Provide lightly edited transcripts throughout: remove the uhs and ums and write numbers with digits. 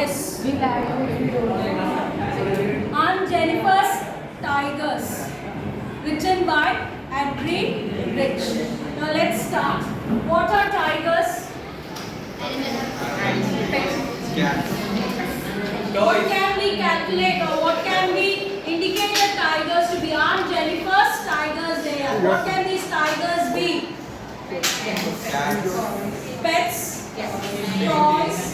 Yes. Aunt Jennifer's Tigers, written by Adrian Rich. Now let's start. What are tigers? What can we calculate or what can we indicate the tigers to be? Aunt Jennifer's tigers they are. What can these tigers be? Pets, toys,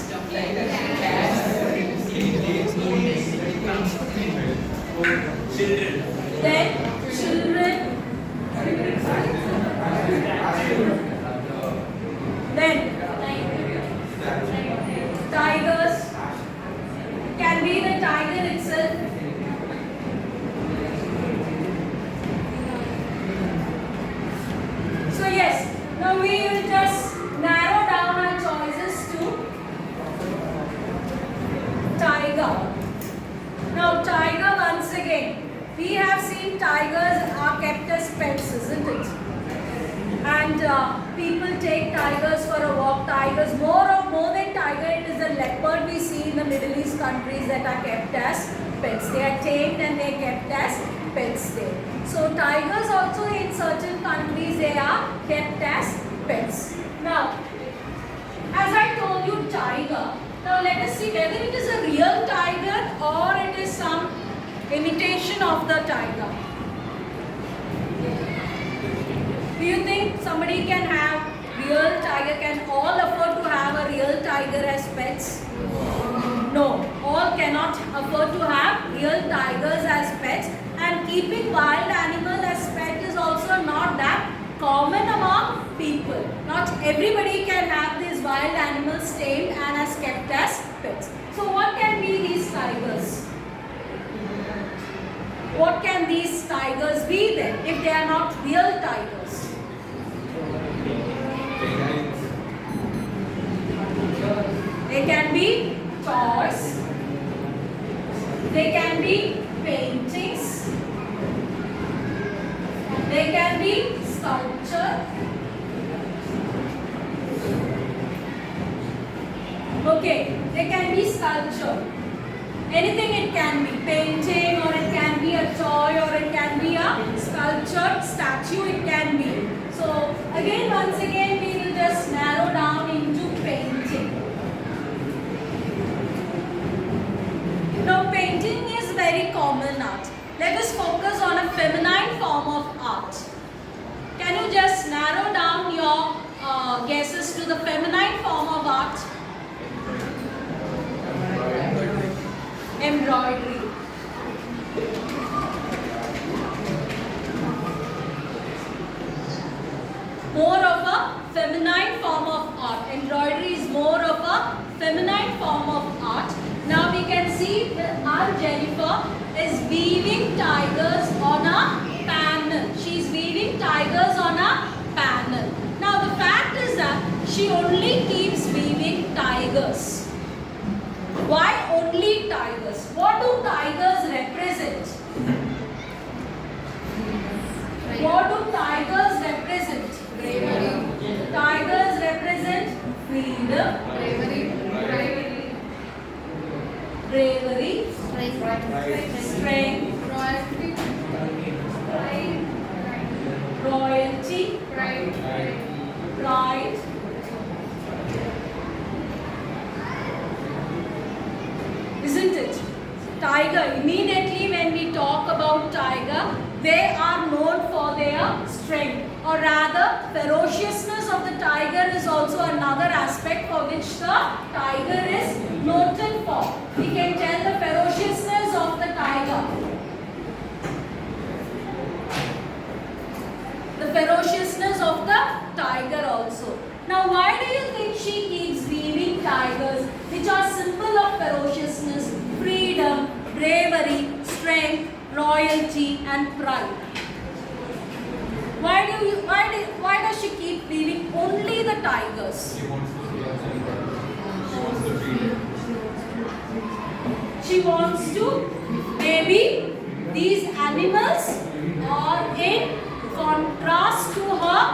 then children, then tigers can be the tiger itself. So yes, now we will just narrow down our choices to tiger. Now tiger, once again, we have seen tigers are kept as pets, isn't it? And people take tigers for a walk. Tigers, more than tiger, it is a leopard we see in the Middle East countries that are kept as pets. They are tamed and they are kept as pets there. So tigers also in certain countries they are kept as pets. Now, as I told you, tiger. Now let us see whether it is a real tiger or it is some imitation of the tiger. Do you think somebody can have real tiger? Can all afford to have a real tiger as pets? No, all cannot afford to have real tigers as pets, and keeping wild animal as pet is also not that common among people. Not everybody can have these wild animals tamed and as kept as pets. So what can be these tigers? What can these tigers be then if they are not real tigers? They can be toys. They can be paintings. They can be sculpture. Okay, they can be sculpture. Anything it can be, painting, or it can be a toy, or it can be a sculptured statue, it can be. So again, once again, we will just narrow down into painting. Now painting is very common art. Let us focus on a feminine form of art. Can you just narrow down your guesses to the feminine form of art? Embroidery. More of a feminine form of art. Embroidery is more of a feminine form of art. Now we can see that Aunt Jennifer is weaving tigers on a panel. She is weaving tigers on a panel. Now the fact is that she only keeps weaving tigers. Why only tigers? What do tigers represent? What do tigers represent? Bravery. Tigers represent freedom, bravery, strength, royalty, pride. Isn't it? Tiger, immediately when we talk about tiger, they are known for their strength, or rather ferociousness of the tiger is also another aspect for which the tiger is noted for. We can tell the ferociousness of the tiger. The ferociousness of the tiger also. Now why do you think she keeps weaving tigers which are symbol of ferociousness, freedom, bravery, strength, royalty and pride? Why does she keep weaving only the tigers? She wants to, maybe these animals are in contrast to her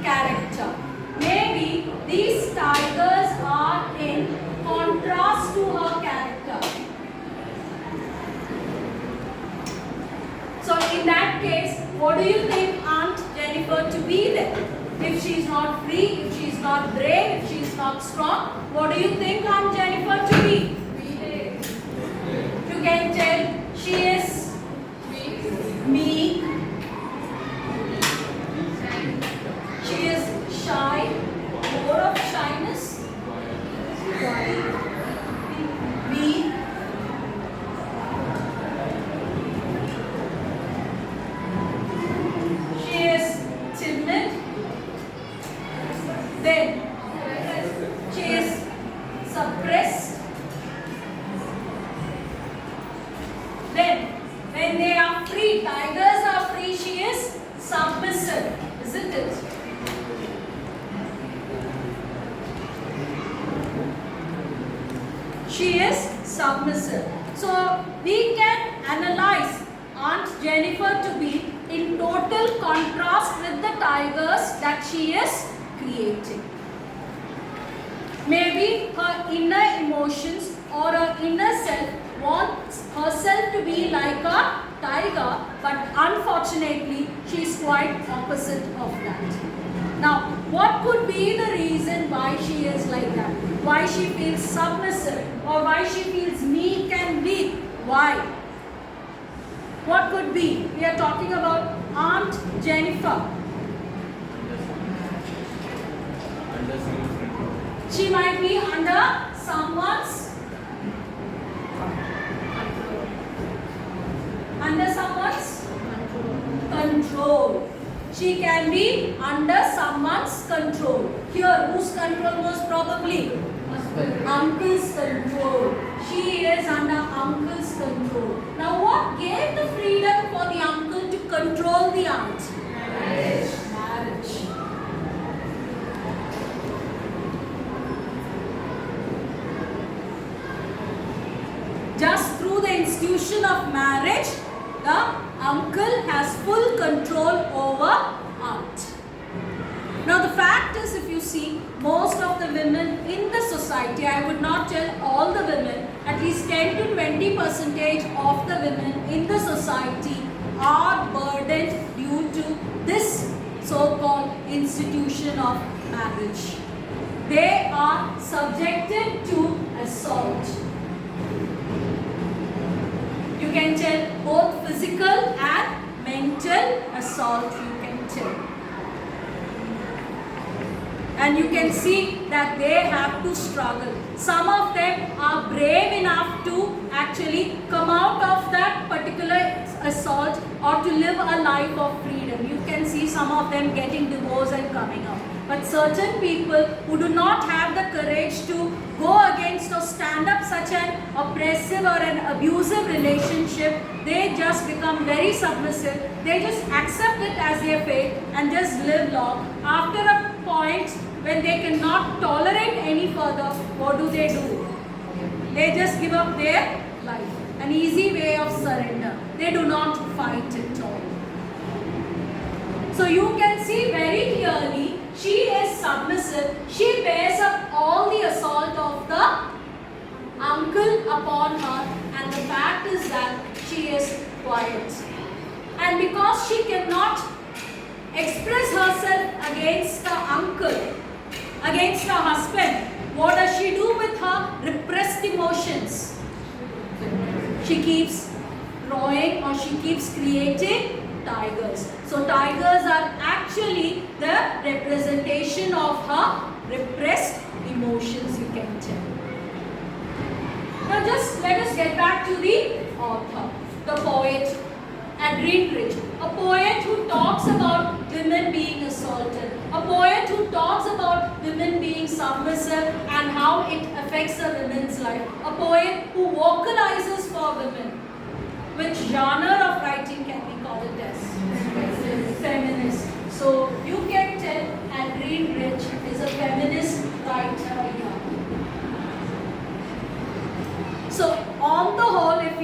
character. Maybe these tigers are in contrast what do you think Aunt Jennifer to be then? If she's not free, if she's not brave, if she's not strong, what do you think Aunt Jennifer to be? You can tell she is meek. She is shy, more of shyness. Meek. She is timid. Then she is suppressed. Then when they are free, tigers are free, she is submissive, isn't it? She is submissive. So we can analyze Aunt Jennifer to be in total contrast with the tigers that she is creating. Maybe her inner emotions or her inner self wants herself to be like a tiger, but unfortunately she is quite opposite of that. Now, what could be the reason why she is like that? Why she feels submissive or why she feels meek and weak? Why? What could be? We are talking about Aunt Jennifer. She might be under someone's control. She can be under someone's control. Here, whose control most probably? Uncle's control. She is under uncle's control. Now, what gave the freedom for the uncle to control the aunt? Marriage. Just through the institution of marriage, the uncle has full control over aunt. Now the fact is, if you see, most of the women in the society, I would not tell all the women, at least 10 to 20% of the women in the society are burdened due to this so-called institution of marriage. They are subjected to assault. You can tell both physical and mental assault, you can tell. And you can see that they have to struggle. Some of them are brave enough to actually come out of that particular assault or to live a life of freedom. You can see some of them getting divorced and coming out. But certain people who do not have the courage to go against or stand up such an oppressive or an abusive relationship, they just become very submissive. They just accept it as their fate and just live long. After a point when they cannot tolerate any further, what do? They just give up their life. An easy way of surrender. They do not fight at all. So you can see very clearly, she is submissive. She bears up all the assault of the uncle upon her, and the fact is that she is quiet. And because she cannot express herself against the uncle, against her husband, what does she do with her repressed emotions? She keeps growing or she keeps creating tigers. So tigers are actually the representation of her repressed emotions, you can tell. Now just let us get back to the author, the poet Adrienne Rich, a poet who talks about women being assaulted, a poet who talks about women being submissive and how it affects a woman's life, a poet who vocalizes for women. Which genre of writing can we call it as? Feminist. So you can tell Adrienne Rich is a feminist writer here. So on the whole, if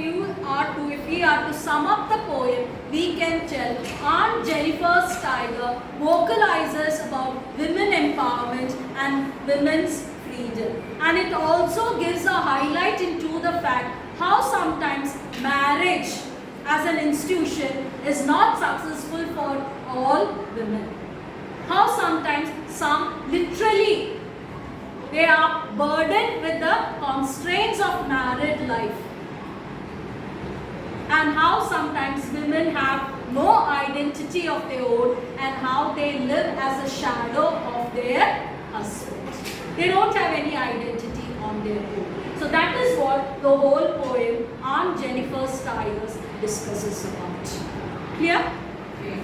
we are to sum up the poem, we can tell Aunt Jennifer's Tiger vocalizes about women empowerment and women's freedom. And it also gives a highlight into the fact how sometimes marriage as an institution is not successful for all women. How sometimes some literally they are burdened with the constraints of married life, and how sometimes women have no identity of their own and how they live as a shadow of their husbands. They don't have any identity on their own. So that is what the whole poem Aunt Jennifer's Tigers discusses about. Clear? Okay.